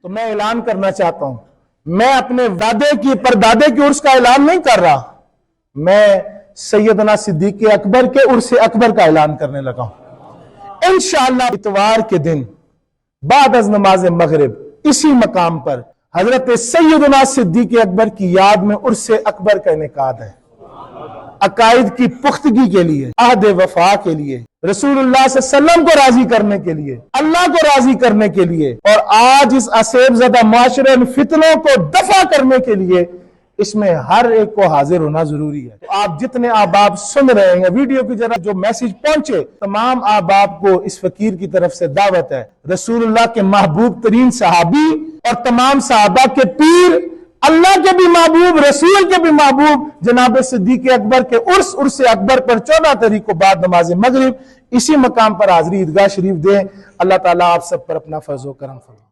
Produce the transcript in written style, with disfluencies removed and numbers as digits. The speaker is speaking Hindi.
तो मैं ऐलान करना चाहता हूं, मैं अपने दादे की परदादे की उर्स का ऐलान नहीं कर रहा, मैं सैयदना सिद्दीक अकबर के उर्स अकबर का ऐलान करने लगा हूं। इंशाअल्लाह इतवार के दिन बाद अज नमाज मगरिब इसी मकाम पर हजरत सैयदना सिद्दीक अकबर की याद में उर्स अकबर का इनेकाद है। अकायद की पुख्तगी के लिए, अहद वफा के लिए, रसूलुल्लाह सल्लल्लाहु अलैहि वसल्लम को राजी करने के लिए, अल्लाह को राजी करने के लिए, और आज इस असेबज़दा माशरे में फितनों को दफा करने के लिए इसमें हर एक को हाजिर होना जरूरी है। तो आप जितने आबाब सुन रहे हैं वीडियो की जरा जो मैसेज पहुंचे, तमाम आबाब को इस फकीर की तरफ से दावत है। रसूलुल्लाह के महबूब तरीन सहाबी और तमाम सहाबा के पीर, अल्लाह के भी महबूब, रसूल के भी महबूब जनाब सिद्दीक अकबर के उर्स अकबर पर 14 तारीख को बाद नमाज मगरिब इसी मकाम पर हाजिरी ईदगाह शरीफ दें। अल्लाह ताला आप सब पर अपना फजल करम फरमाए।